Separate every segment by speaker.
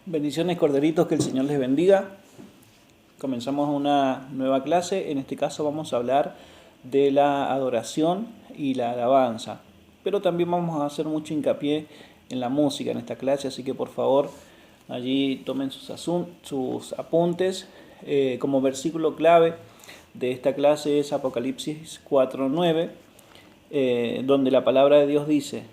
Speaker 1: Bendiciones, corderitos, que el Señor les bendiga. Comenzamos una nueva clase. En este caso vamos a hablar de la adoración y la alabanza. Pero también vamos a hacer mucho hincapié en la música en esta clase, así que por favor allí tomen sus apuntes. Como versículo clave de esta clase es Apocalipsis 4:9, donde la palabra de Dios dice: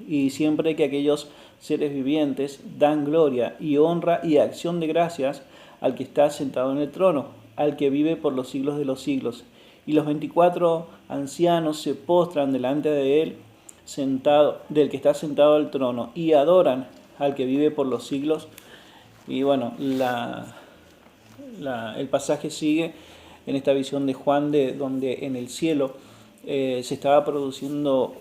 Speaker 1: y siempre que aquellos seres vivientes dan gloria y honra y acción de gracias al que está sentado en el trono, al que vive por los siglos de los siglos. Y los 24 ancianos se postran delante de él, del que está sentado al trono, y adoran al que vive por los siglos. Y bueno, el pasaje sigue en esta visión de Juan, donde en el cielo se estaba produciendo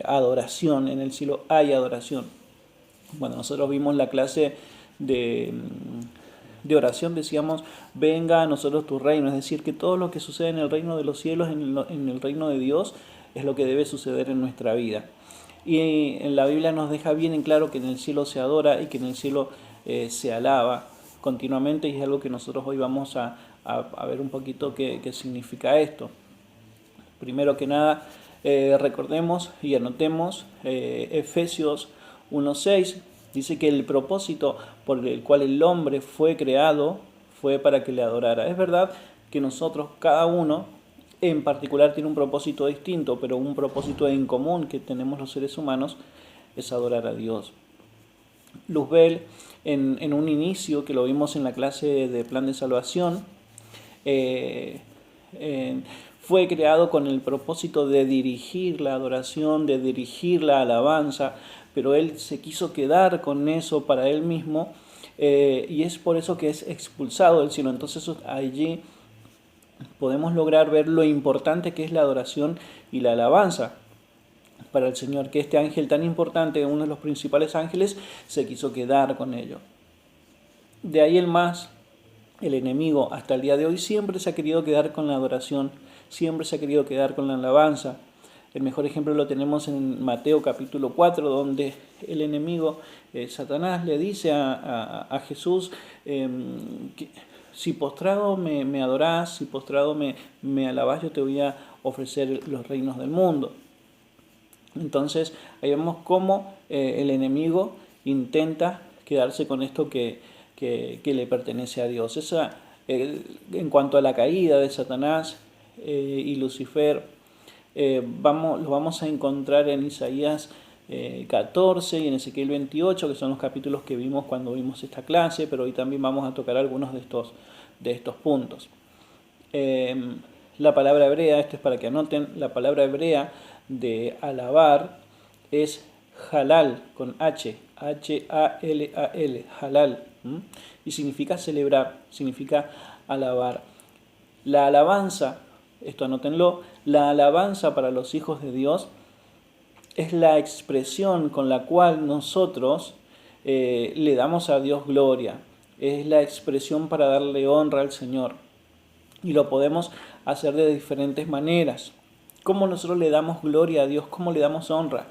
Speaker 1: adoración. En el cielo hay adoración. Bueno, nosotros vimos la clase de oración, decíamos: venga a nosotros tu reino, es decir, que todo lo que sucede en el reino de los cielos, en el reino de Dios, es lo que debe suceder en nuestra vida. Y en la Biblia nos deja bien en claro que en el cielo se adora y que en el cielo se alaba continuamente, y es algo que nosotros hoy vamos a ver un poquito qué significa esto. Primero que nada, recordemos y anotemos Efesios 1:6. Dice que el propósito por el cual el hombre fue creado fue para que le adorara. Es verdad que nosotros, cada uno en particular, tiene un propósito distinto, pero un propósito en común que tenemos los seres humanos es adorar a Dios. Luzbel, en un inicio que lo vimos en la clase de Plan de Salvación, fue creado con el propósito de dirigir la adoración, de dirigir la alabanza, pero él se quiso quedar con eso para él mismo, y es por eso que es expulsado del cielo. Entonces allí podemos lograr ver lo importante que es la adoración y la alabanza para el Señor, que este ángel tan importante, uno de los principales ángeles, se quiso quedar con ello. De ahí el enemigo hasta el día de hoy siempre se ha querido quedar con la adoración, siempre se ha querido quedar con la alabanza. El mejor ejemplo lo tenemos en Mateo capítulo 4, donde el enemigo, Satanás, le dice a Jesús, si postrado me adorás, si postrado me alabás, yo te voy a ofrecer los reinos del mundo. Entonces ahí vemos cómo el enemigo intenta quedarse con esto que le pertenece a Dios. En cuanto a la caída de Satanás y Lucifer, lo vamos a encontrar en Isaías 14 y en Ezequiel 28, que son los capítulos que vimos cuando vimos esta clase, pero hoy también vamos a tocar algunos de estos puntos. La palabra hebrea, esto es para que anoten, la palabra hebrea de alabar es halal, con H, H-A-L-A-L, halal, y significa celebrar, significa alabar. La alabanza, esto anótenlo, la alabanza para los hijos de Dios es la expresión con la cual nosotros le damos a Dios gloria, es la expresión para darle honra al Señor, y lo podemos hacer de diferentes maneras. ¿Cómo nosotros le damos gloria a Dios? ¿Cómo le damos honra?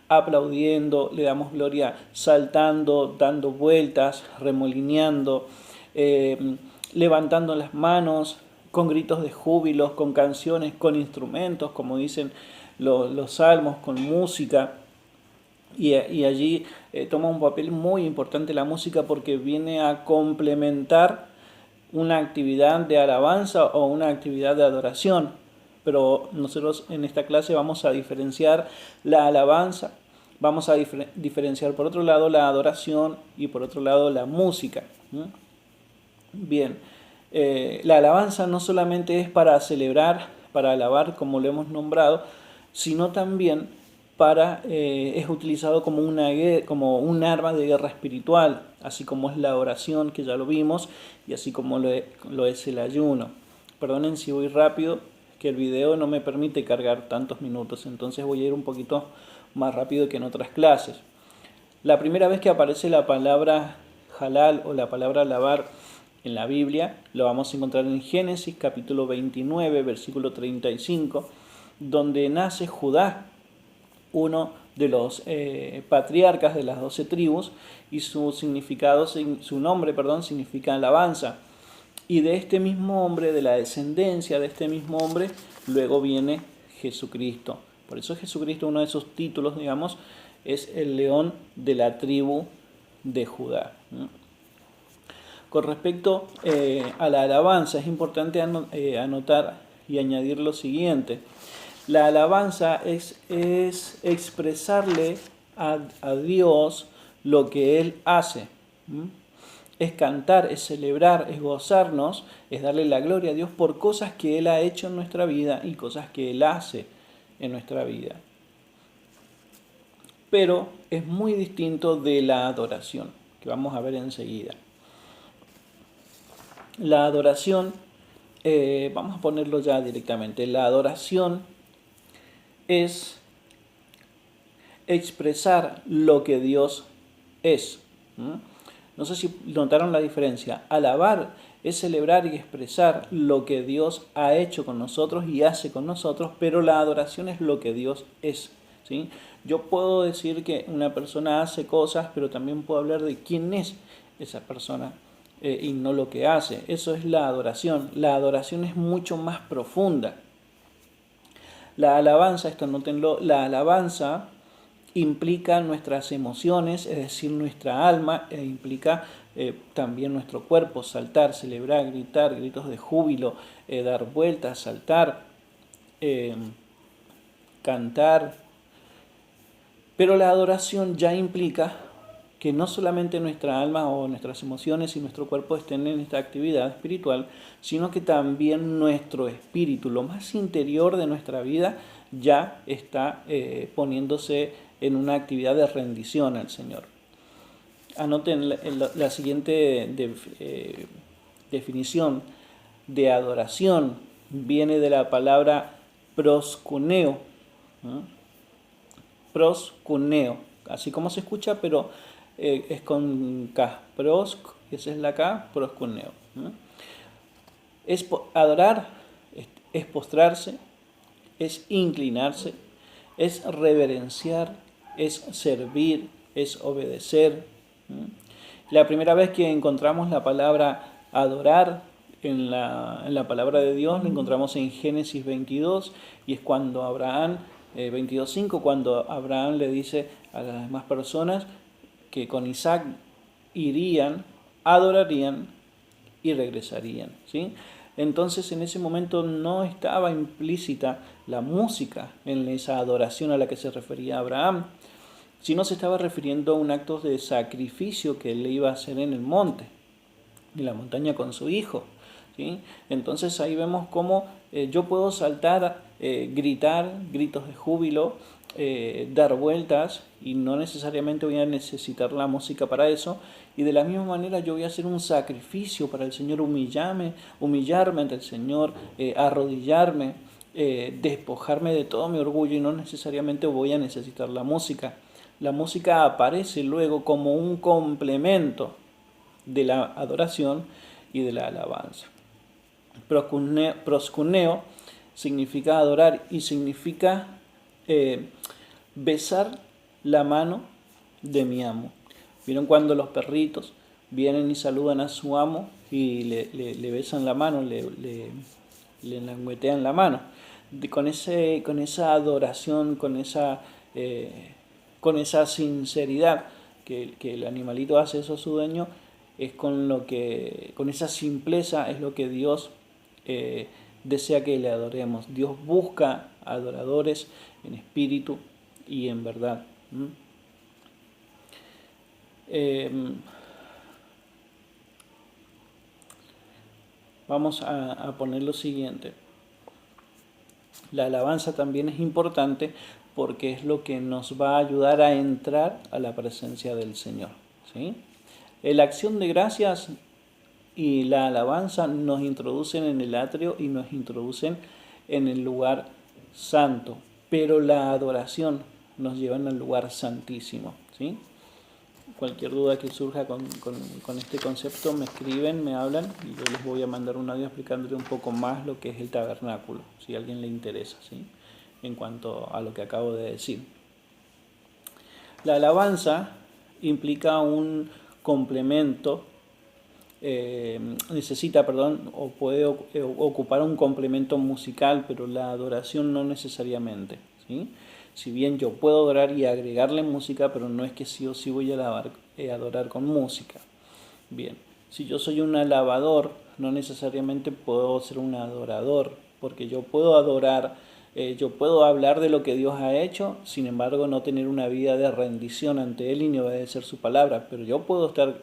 Speaker 1: Aplaudiendo, le damos gloria saltando, dando vueltas, remolineando, levantando las manos, con gritos de júbilo, con canciones, con instrumentos, como dicen los salmos, con música. Y allí toma un papel muy importante la música, porque viene a complementar una actividad de alabanza o una actividad de adoración. Pero nosotros en esta clase vamos a diferenciar la alabanza, vamos a diferenciar por otro lado la adoración y por otro lado la música. Bien, la alabanza no solamente es para celebrar, para alabar, como lo hemos nombrado, sino también es utilizado como un arma de guerra espiritual, así como es la oración, que ya lo vimos, y así como lo es el ayuno. Perdonen si voy rápido, que el video no me permite cargar tantos minutos, entonces voy a ir un poquito más rápido que en otras clases. La primera vez que aparece la palabra halal o la palabra alabar en la Biblia, lo vamos a encontrar en Génesis capítulo 29, versículo 35, donde nace Judá. uno de los patriarcas de las 12 tribus, y su nombre, significa alabanza. Y de este mismo hombre, de la descendencia de este mismo hombre, luego viene Jesucristo. Por eso Jesucristo, uno de sus títulos, digamos, es el león de la tribu de Judá. Con respecto a la alabanza, es importante anotar y añadir lo siguiente. La alabanza es expresarle a Dios lo que Él hace. Es cantar, es celebrar, es gozarnos, es darle la gloria a Dios por cosas que Él ha hecho en nuestra vida y cosas que Él hace en nuestra vida. Pero es muy distinto de la adoración, que vamos a ver enseguida. La adoración, vamos a ponerlo ya directamente, la adoración es expresar lo que Dios es. No sé si notaron la diferencia. Alabar es celebrar y expresar lo que Dios ha hecho con nosotros y hace con nosotros, pero la adoración es lo que Dios es. ¿Sí? Yo puedo decir que una persona hace cosas, pero también puedo hablar de quién es esa persona y no lo que hace. Eso es la adoración. La adoración es mucho más profunda. La alabanza, esto nótenlo, la alabanza implica nuestras emociones, es decir, nuestra alma, e implica también nuestro cuerpo, saltar, celebrar, gritar, gritos de júbilo, dar vueltas, saltar, cantar. Pero la adoración ya implica que no solamente nuestra alma o nuestras emociones y nuestro cuerpo estén en esta actividad espiritual, sino que también nuestro espíritu, lo más interior de nuestra vida, ya está poniéndose en una actividad de rendición al Señor. Anoten la siguiente definición de adoración. Viene de la palabra proskuneo. Proskuneo, así como se escucha, pero es con K. Prosk, esa es la K, proskuneo. Adorar es postrarse, es inclinarse, es reverenciar, es servir, es obedecer. La primera vez que encontramos la palabra adorar en la palabra de Dios, la encontramos en Génesis 22, y es cuando Abraham, 22:5, cuando Abraham le dice a las demás personas que con Isaac irían, adorarían y regresarían, ¿sí? Entonces en ese momento no estaba implícita la música en esa adoración a la que se refería Abraham, sino se estaba refiriendo a un acto de sacrificio que él iba a hacer en el monte, en la montaña con su hijo, ¿sí? Entonces ahí vemos cómo yo puedo saltar, gritar, gritos de júbilo, dar vueltas, y no necesariamente voy a necesitar la música para eso, y de la misma manera yo voy a hacer un sacrificio para el Señor, humillarme ante el Señor, arrodillarme, despojarme de todo mi orgullo, y no necesariamente voy a necesitar la música. La música aparece luego como un complemento de la adoración y de la alabanza. Proskuneo significa adorar y significa besar la mano de mi amo. ¿Vieron cuando los perritos vienen y saludan a su amo y le besan la mano, le lengüetean la mano? Con esa adoración, con esa sinceridad que el animalito hace eso a su dueño, es con esa simpleza es lo que Dios desea que le adoremos. Dios busca adoradores en espíritu y en verdad. Vamos a poner lo siguiente. La alabanza también es importante porque es lo que nos va a ayudar a entrar a la presencia del Señor, ¿sí? La acción de gracias y la alabanza nos introducen en el atrio y nos introducen en el lugar santo, pero la adoración nos lleva al lugar santísimo, ¿sí? Cualquier duda que surja con este concepto me escriben, me hablan, y yo les voy a mandar un audio explicándole un poco más lo que es el tabernáculo, si a alguien le interesa, ¿sí? En cuanto a lo que acabo de decir. La alabanza implica un complemento, necesita, perdón, o puede ocupar un complemento musical, pero la adoración no necesariamente, ¿sí? Si bien yo puedo adorar y agregarle música, pero no es que sí o sí voy a adorar con música. Bien, si yo soy un alabador, no necesariamente puedo ser un adorador, porque yo puedo adorar, yo puedo hablar de lo que Dios ha hecho, sin embargo no tener una vida de rendición ante Él y ni obedecer su palabra, pero yo puedo estar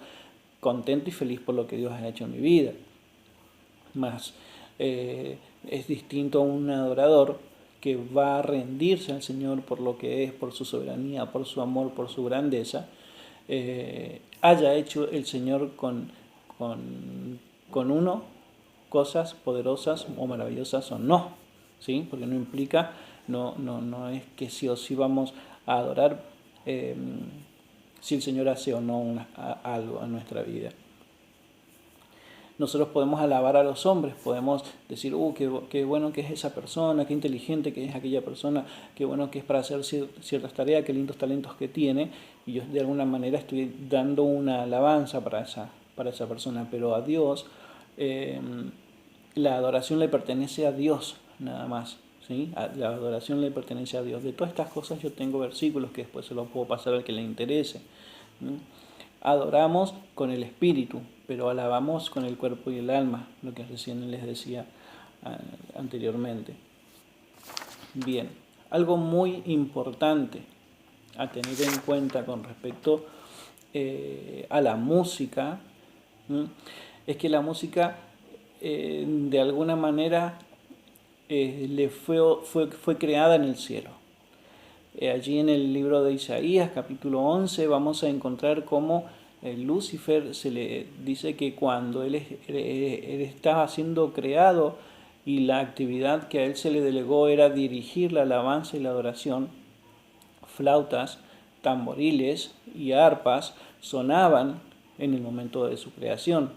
Speaker 1: contento y feliz por lo que Dios ha hecho en mi vida. Más es distinto a un adorador que va a rendirse al Señor por lo que es, por su soberanía, por su amor, por su grandeza, haya hecho el Señor con uno cosas poderosas o maravillosas o no, ¿sí? Porque no implica, no es que sí o sí vamos a adorar si el Señor hace o no algo en nuestra vida. Nosotros podemos alabar a los hombres, podemos decir, qué bueno que es esa persona, qué inteligente que es aquella persona, qué bueno que es para hacer ciertas tareas, qué lindos talentos que tiene, y yo de alguna manera estoy dando una alabanza para esa persona, pero a Dios, la adoración le pertenece a Dios, nada más. ¿Sí? La adoración le pertenece a Dios. De todas estas cosas yo tengo versículos que después se los puedo pasar al que le interese. ¿Sí? Adoramos con el espíritu, pero alabamos con el cuerpo y el alma, lo que recién les decía anteriormente. Bien, algo muy importante a tener en cuenta con respecto a la música, es que la música de alguna manera fue creada en el cielo. Allí en el libro de Isaías, capítulo 11, vamos a encontrar cómo Lucifer se le dice que cuando él estaba siendo creado y la actividad que a él se le delegó era dirigir la alabanza y la adoración, flautas, tamboriles y arpas sonaban en el momento de su creación.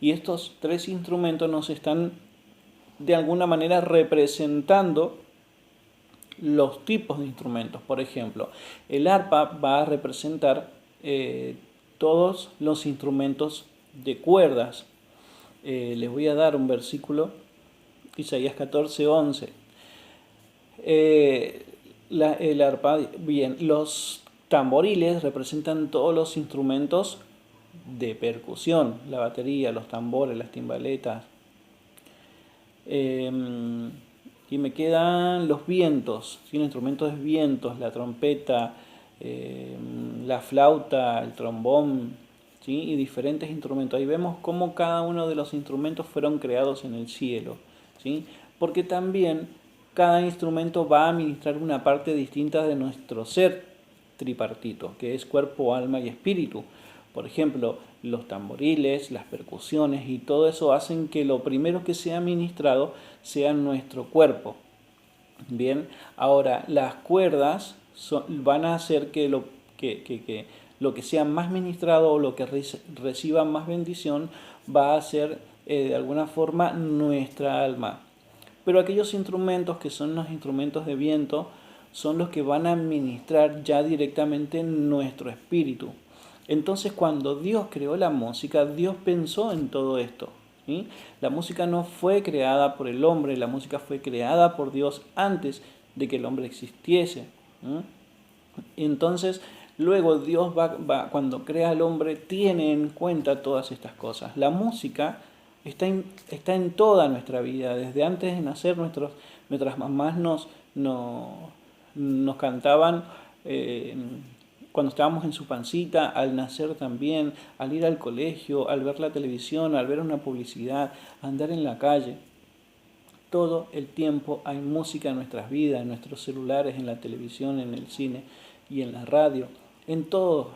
Speaker 1: Y estos tres instrumentos nos están de alguna manera representando los tipos de instrumentos. Por ejemplo, el arpa va a representar todos los instrumentos de cuerdas. Les voy a dar un versículo, Isaías 14:11. El arpa, bien, los tamboriles representan todos los instrumentos de percusión, la batería, los tambores, las timbaletas. Y me quedan los vientos, ¿sí? Los instrumentos de vientos, la trompeta, la flauta, el trombón, ¿sí? Y diferentes instrumentos. Ahí vemos cómo cada uno de los instrumentos fueron creados en el cielo, ¿sí? Porque también cada instrumento va a administrar una parte distinta de nuestro ser tripartito, que es cuerpo, alma y espíritu. Por ejemplo, los tamboriles, las percusiones y todo eso hacen que lo primero que sea ministrado sea nuestro cuerpo. Bien, ahora las cuerdas van a hacer que lo que sea más ministrado o lo que reciba más bendición va a ser de alguna forma nuestra alma. Pero aquellos instrumentos que son los instrumentos de viento son los que van a administrar ya directamente nuestro espíritu. Entonces cuando Dios creó la música, Dios pensó en todo esto. ¿Sí? La música no fue creada por el hombre, la música fue creada por Dios antes de que el hombre existiese. Entonces, luego Dios cuando crea al hombre, tiene en cuenta todas estas cosas. La música está en toda nuestra vida. Desde antes de nacer, nuestras mamás nos cantaban cuando estábamos en su pancita, al nacer también, al ir al colegio, al ver la televisión, al ver una publicidad, andar en la calle. Todo el tiempo hay música en nuestras vidas, en nuestros celulares, en la televisión, en el cine y en la radio. En todo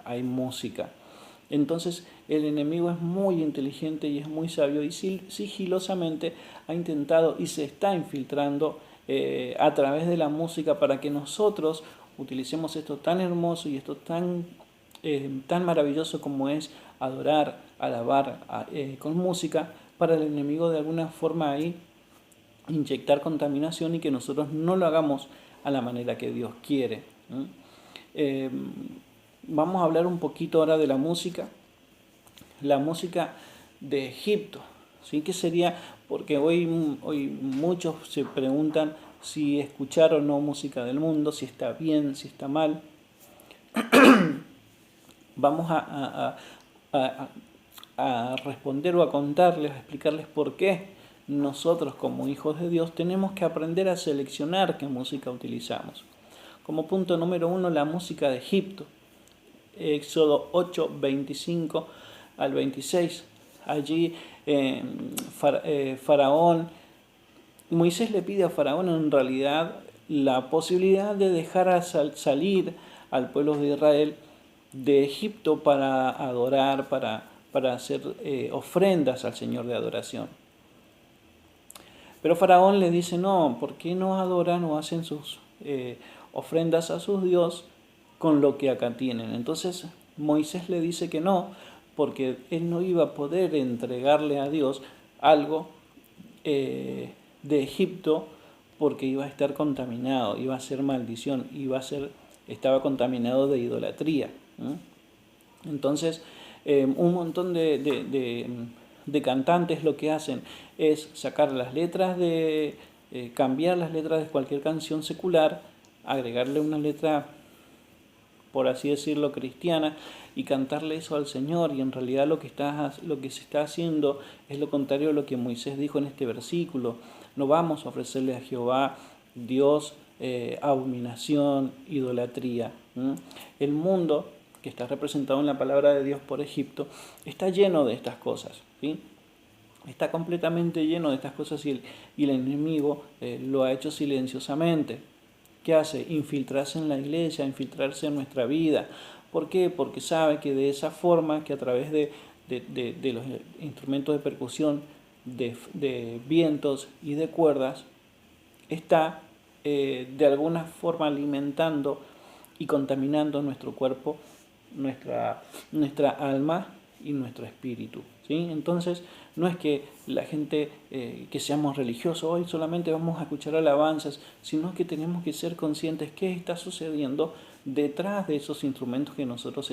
Speaker 1: hay música. Entonces el enemigo es muy inteligente y es muy sabio y sigilosamente ha intentado y se está infiltrando a través de la música para que nosotros utilicemos esto tan hermoso y esto tan maravilloso como es adorar, alabar con música, para el enemigo de alguna forma ahí inyectar contaminación y que nosotros no lo hagamos a la manera que Dios quiere. Eh, Vamos a hablar un poquito ahora de la música de Egipto, ¿sí? ¿Qué sería? Porque hoy muchos se preguntan si escuchar o no música del mundo, si está bien, si está mal. Vamos a- a responder o a contarles, a explicarles por qué nosotros como hijos de Dios tenemos que aprender a seleccionar qué música utilizamos. Como punto número uno, la música de Egipto. Éxodo 8, 25 al 26. Allí Faraón, Moisés le pide a Faraón en realidad la posibilidad de dejar salir al pueblo de Israel de Egipto para adorar, para hacer ofrendas al Señor de adoración. Pero Faraón le dice, no, ¿por qué no adoran o hacen sus ofrendas a sus dios con lo que acá tienen? Entonces Moisés le dice que no, porque él no iba a poder entregarle a Dios algo de Egipto porque iba a estar contaminado, iba a ser maldición, estaba contaminado de idolatría. Entonces, un montón de cantantes lo que hacen es sacar las letras cambiar las letras de cualquier canción secular, agregarle una letra, por así decirlo, cristiana, y cantarle eso al Señor, y en realidad lo que se está haciendo es lo contrario a lo que Moisés dijo en este versículo. No vamos a ofrecerle a Jehová Dios abominación, idolatría. El mundo que está representado en la palabra de Dios por Egipto está lleno de estas cosas, ¿sí? Está completamente lleno de estas cosas y el enemigo lo ha hecho silenciosamente. ¿Qué hace? Infiltrarse en la iglesia, infiltrarse en nuestra vida. ¿Por qué? Porque sabe que de esa forma, que a través de los instrumentos de percusión, de vientos y de cuerdas, está de alguna forma alimentando y contaminando nuestro cuerpo, nuestra alma y nuestro espíritu, ¿sí? Entonces, no es que la gente, que seamos religiosos, hoy solamente vamos a escuchar alabanzas, sino que tenemos que ser conscientes qué está sucediendo detrás de esos instrumentos que nosotros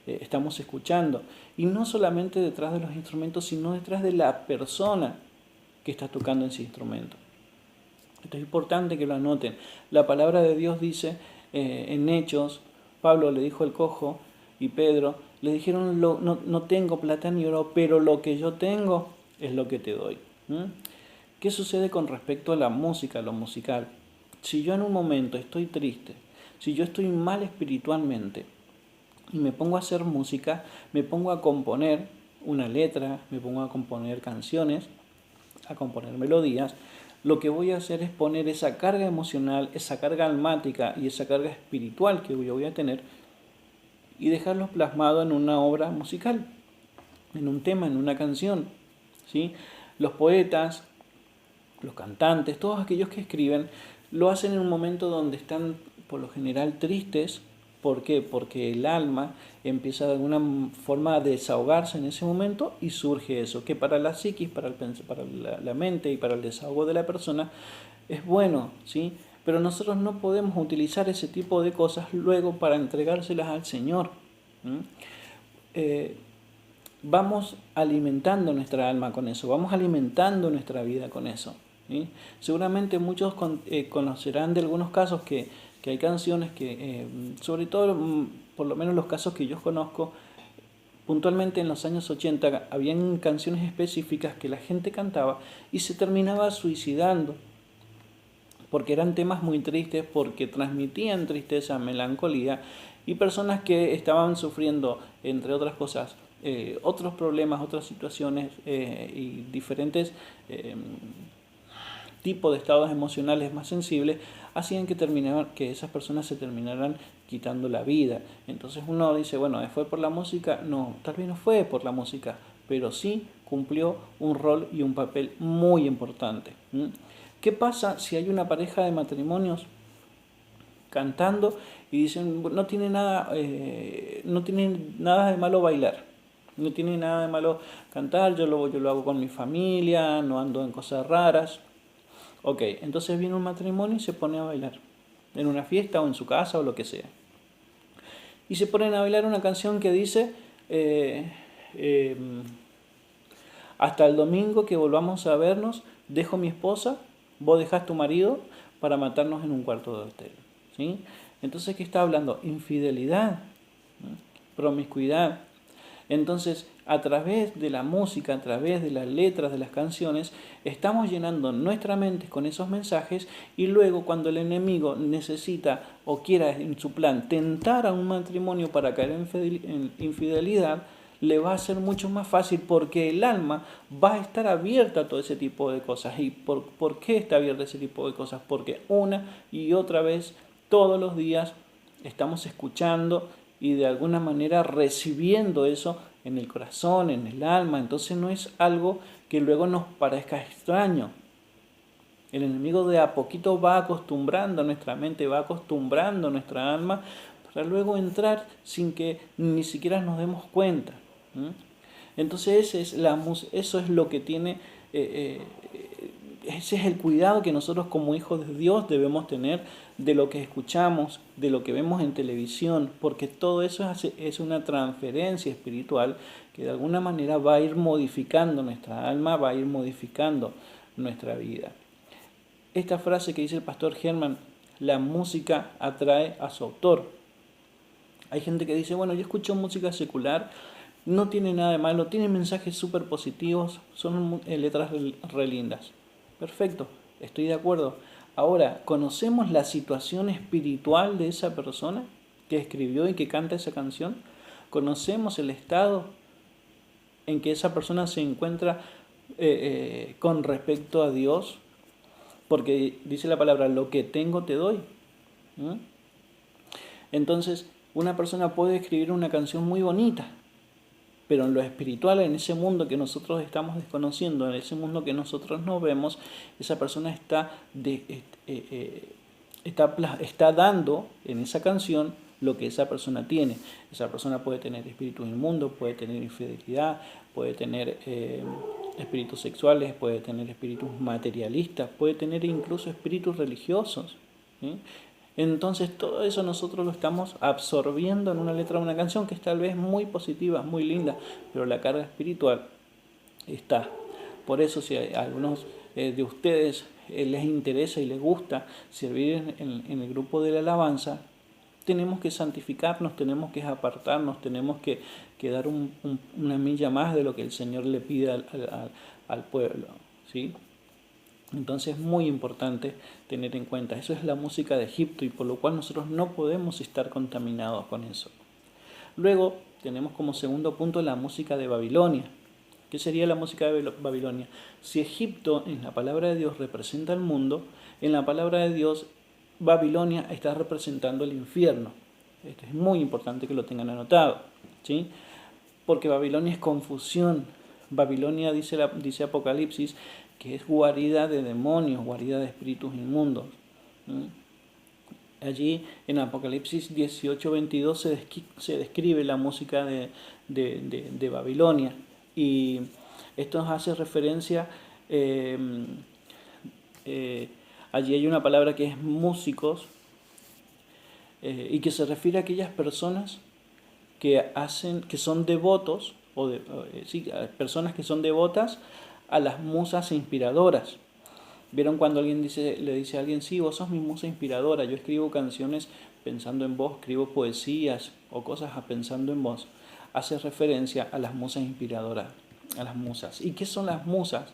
Speaker 1: estamos escuchando. Y no solamente detrás de los instrumentos, sino detrás de la persona que está tocando ese instrumento. Esto es importante que lo anoten. La palabra de Dios dice en Hechos, Pablo le dijo al cojo y Pedro, le dijeron, no tengo plata ni oro, pero lo que yo tengo es lo que te doy. ¿Qué sucede con respecto a la música, a lo musical? Si yo en un momento estoy triste, si yo estoy mal espiritualmente y me pongo a hacer música, me pongo a componer una letra, me pongo a componer canciones, a componer melodías, lo que voy a hacer es poner esa carga emocional, esa carga almática y esa carga espiritual que yo voy a tener y dejarlo plasmado en una obra musical, en un tema, en una canción, ¿sí? Los poetas, los cantantes, todos aquellos que escriben, lo hacen en un momento donde están por lo general tristes. ¿Por qué? Porque el alma empieza de alguna forma a desahogarse en ese momento y surge eso, que para la psiquis, para la mente y para el desahogo de la persona es bueno, ¿sí? Pero nosotros no podemos utilizar ese tipo de cosas luego para entregárselas al Señor. Vamos alimentando nuestra alma con eso, vamos alimentando nuestra vida con eso. ¿Sí? Seguramente muchos conocerán de algunos casos que hay canciones que, sobre todo, por lo menos los casos que yo conozco, puntualmente en los años 80, habían canciones específicas que la gente cantaba y se terminaba suicidando, porque eran temas muy tristes, porque transmitían tristeza, melancolía, y personas que estaban sufriendo, entre otras cosas, otros problemas, otras situaciones y diferentes tipos de estados emocionales más sensibles, hacían que esas personas se terminaran quitando la vida. Entonces uno dice, bueno, ¿fue por la música? No, tal vez no fue por la música, pero sí cumplió un rol y un papel muy importante. ¿Qué pasa si hay una pareja de matrimonios cantando y dicen, no tiene nada de malo bailar, no tiene nada de malo cantar, yo lo hago con mi familia, no ando en cosas raras? Ok, entonces viene un matrimonio y se pone a bailar. en una fiesta o en su casa o lo que sea. Y se ponen a bailar una canción que dice, eh, hasta el domingo que volvamos a vernos, dejo mi esposa, vos dejás tu marido para matarnos en un cuarto de hotel. ¿Sí? Entonces, ¿qué está hablando? Infidelidad, ¿no? Promiscuidad. Entonces, a través de la música, a través de las letras de las canciones, estamos llenando nuestra mente con esos mensajes y luego cuando el enemigo necesita o quiera en su plan tentar a un matrimonio para caer en infidelidad, le va a ser mucho más fácil porque el alma va a estar abierta a todo ese tipo de cosas. ¿Y por qué está abierta a ese tipo de cosas? Porque una y otra vez, todos los días, estamos escuchando y de alguna manera recibiendo eso en el corazón, en el alma. Entonces no es algo que luego nos parezca extraño. El enemigo de a poquito va acostumbrando nuestra mente, va acostumbrando nuestra alma para luego entrar sin que ni siquiera nos demos cuenta. Entonces eso es lo que tiene, ese es el cuidado que nosotros como hijos de Dios debemos tener de lo que escuchamos, de lo que vemos en televisión, porque todo eso es una transferencia espiritual que de alguna manera va a ir modificando nuestra alma, va a ir modificando nuestra vida. Esta frase que dice el pastor Germán, la música atrae a su autor. Hay gente que dice, bueno, yo escucho música secular, no tiene nada de malo, tiene mensajes súper positivos, son letras re lindas. Perfecto, estoy de acuerdo. Ahora, ¿conocemos la situación espiritual de esa persona que escribió y que canta esa canción? ¿Conocemos el estado en que esa persona se encuentra con respecto a Dios? Porque dice la palabra, lo que tengo te doy. Entonces, una persona puede escribir una canción muy bonita, pero en lo espiritual, en ese mundo que nosotros estamos desconociendo, en ese mundo que nosotros no vemos, esa persona está dando en esa canción lo que esa persona tiene. Esa persona puede tener espíritus inmundos, puede tener infidelidad, puede tener espíritus sexuales, puede tener espíritus materialistas, puede tener incluso espíritus religiosos. ¿Sí? Entonces todo eso nosotros lo estamos absorbiendo en una letra de una canción que es tal vez muy positiva, muy linda, pero la carga espiritual está. Por eso si a algunos de ustedes les interesa y les gusta servir en el grupo de la alabanza, tenemos que santificarnos, tenemos que apartarnos, tenemos que dar una milla más de lo que el Señor le pide al pueblo, ¿sí? Entonces es muy importante tener en cuenta, eso es la música de Egipto y por lo cual nosotros no podemos estar contaminados con eso. Luego tenemos como segundo punto la música de Babilonia. ¿Qué sería la música de Babilonia? Si Egipto en la palabra de Dios representa el mundo, en la palabra de Dios Babilonia está representando el infierno. Esto es muy importante que lo tengan anotado, ¿sí? Porque Babilonia es confusión. Babilonia, dice Apocalipsis, que es guarida de demonios, guarida de espíritus inmundos. Allí en Apocalipsis 18:22 se describe la música de Babilonia. Y esto nos hace referencia, allí hay una palabra que es músicos, y que se refiere a aquellas personas que son devotos, personas que son devotas a las musas inspiradoras. ¿Vieron cuando alguien le dice a alguien, sí, vos sos mi musa inspiradora, yo escribo canciones pensando en vos, escribo poesías o cosas pensando en vos? Hace referencia a las musas inspiradoras, a las musas. ¿Y qué son las musas?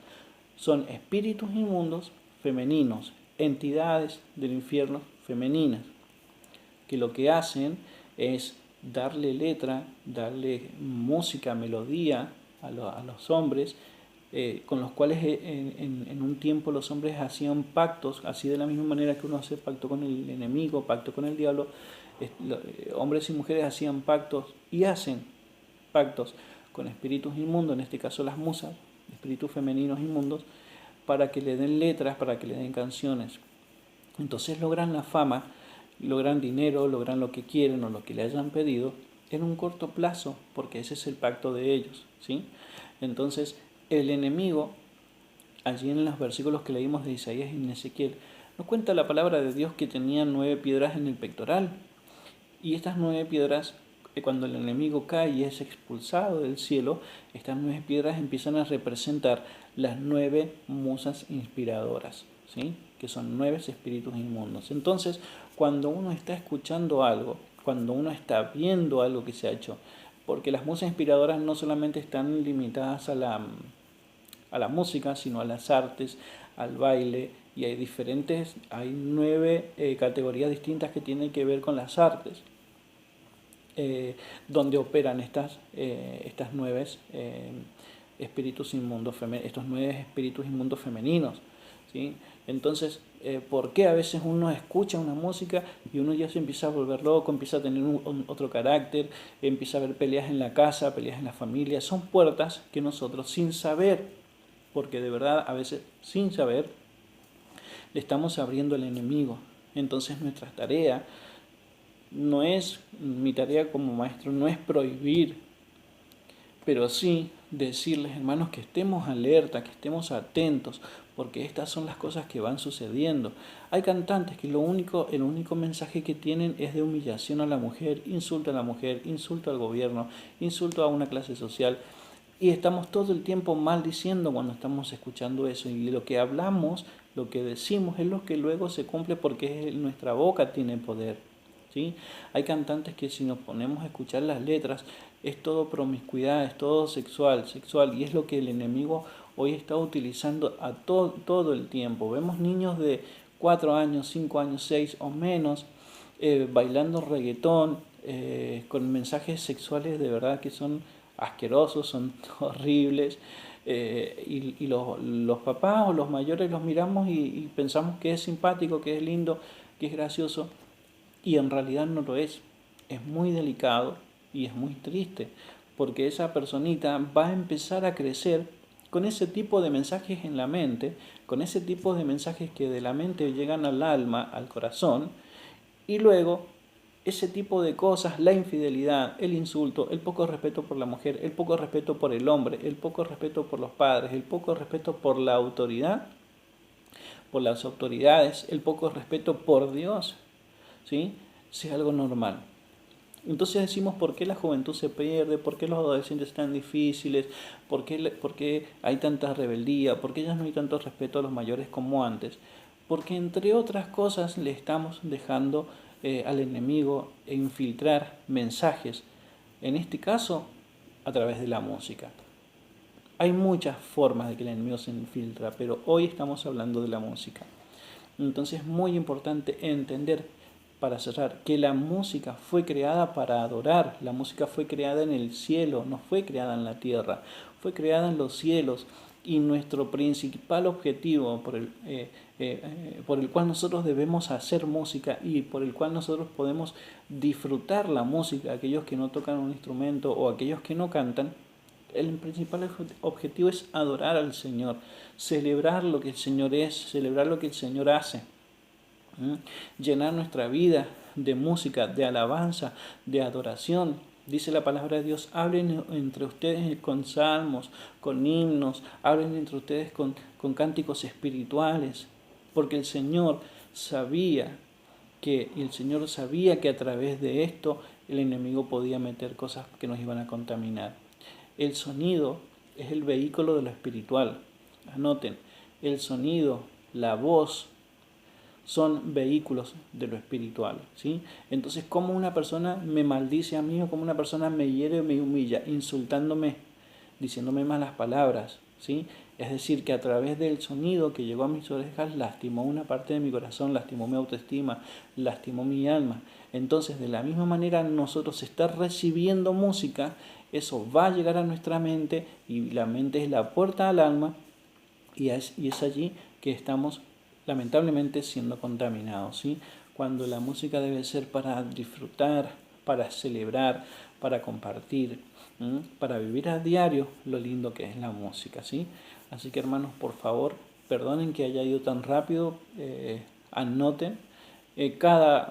Speaker 1: Son espíritus inmundos femeninos, entidades del infierno femeninas, que lo que hacen es darle letra, darle música, melodía a los hombres, con los cuales en un tiempo los hombres hacían pactos, así de la misma manera que uno hace pacto con el enemigo, pacto con el diablo, hombres y mujeres hacían pactos y hacen pactos con espíritus inmundos, en este caso las musas, espíritus femeninos inmundos, para que le den letras, para que le den canciones. Entonces logran la fama, logran dinero, logran lo que quieren o lo que le hayan pedido en un corto plazo, porque ese es el pacto de ellos, ¿sí? Entonces el enemigo, allí en los versículos que leímos de Isaías y Ezequiel, Nos cuenta la palabra de Dios que tenían 9 piedras en el pectoral. Y estas 9 piedras, cuando el enemigo cae y es expulsado del cielo, estas 9 piedras empiezan a representar las 9 musas inspiradoras, ¿sí? Que son 9 espíritus inmundos. Entonces, cuando uno está escuchando algo, cuando uno está viendo algo que se ha hecho, porque las musas inspiradoras no solamente están limitadas a la música, sino a las artes, al baile, y hay 9 categorías distintas que tienen que ver con las artes, donde operan estas 9 espíritus inmundos, estos 9 espíritus inmundos femeninos, ¿sí? Entonces, ¿por qué a veces uno escucha una música y uno ya se empieza a volver loco, empieza a tener otro carácter, empieza a ver peleas en la casa, peleas en la familia? Son puertas que nosotros, sin saber, porque de verdad a veces sin saber, le estamos abriendo al enemigo. Entonces nuestra tarea mi tarea como maestro no es prohibir, pero sí decirles, hermanos, que estemos alerta, que estemos atentos, porque estas son las cosas que van sucediendo. Hay cantantes que el único mensaje que tienen es de humillación a la mujer, insulto a la mujer, insulto al gobierno, insulto a una clase social, y estamos todo el tiempo maldiciendo cuando estamos escuchando eso, y lo que hablamos, lo que decimos es lo que luego se cumple, porque nuestra boca tiene poder, ¿sí? Hay cantantes que, si nos ponemos a escuchar las letras, es todo promiscuidad, es todo sexual, y es lo que el enemigo hoy está utilizando a todo el tiempo. Vemos niños de 4 años, 5 años, 6 o menos, bailando reggaetón, con mensajes sexuales de verdad que son asquerosos, son horribles, y los papás o los mayores los miramos y pensamos que es simpático, que es lindo, que es gracioso, y en realidad no lo es. Es muy delicado y es muy triste, porque esa personita va a empezar a crecer con ese tipo de mensajes en la mente, con ese tipo de mensajes que de la mente llegan al alma, al corazón, y luego ese tipo de cosas, la infidelidad, el insulto, el poco respeto por la mujer, el poco respeto por el hombre, el poco respeto por los padres, el poco respeto por la autoridad, por las autoridades, el poco respeto por Dios, ¿sí? Sea algo normal. Entonces decimos, ¿por qué la juventud se pierde? ¿Por qué los adolescentes están difíciles? ¿Por qué hay tanta rebeldía? ¿Por qué ya no hay tanto respeto a los mayores como antes? Porque, entre otras cosas, le estamos dejando al enemigo infiltrar mensajes, en este caso a través de la música. Hay muchas formas de que el enemigo se infiltra, pero hoy estamos hablando de la música. Entonces es muy importante entender, para cerrar, que la música fue creada para adorar. La música fue creada en el cielo, no fue creada en la tierra, fue creada en los cielos. Y nuestro principal objetivo por el cual nosotros debemos hacer música, y por el cual nosotros podemos disfrutar la música, aquellos que no tocan un instrumento o aquellos que no cantan, el principal objetivo es adorar al Señor, celebrar lo que el Señor es, celebrar lo que el Señor hace. Llenar nuestra vida de música, de alabanza, de adoración. Dice la palabra de Dios, hablen entre ustedes con salmos, con himnos, hablen entre ustedes con cánticos espirituales, porque el Señor sabía que a través de esto el enemigo podía meter cosas que nos iban a contaminar. El sonido es el vehículo de lo espiritual. Anoten, el sonido, la voz, son vehículos de lo espiritual, ¿sí? Entonces, ¿cómo una persona me maldice a mí, o cómo una persona me hiere o me humilla? Insultándome, diciéndome malas palabras, ¿sí? Es decir, que a través del sonido que llegó a mis orejas lastimó una parte de mi corazón, lastimó mi autoestima, lastimó mi alma. Entonces, de la misma manera, nosotros estar recibiendo música, eso va a llegar a nuestra mente, y la mente es la puerta al alma, y es allí que estamos lamentablemente siendo contaminados, ¿sí? Cuando la música debe ser para disfrutar, para celebrar, para compartir, para vivir a diario lo lindo que es la música, ¿sí? Así que, hermanos, por favor, perdonen que haya ido tan rápido, anoten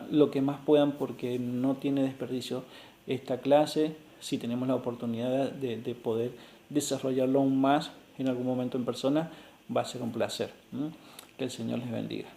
Speaker 1: lo que más puedan, porque no tiene desperdicio esta clase. Si tenemos la oportunidad de poder desarrollarlo aún más en algún momento en persona, va a ser un placer. Que el Señor les bendiga.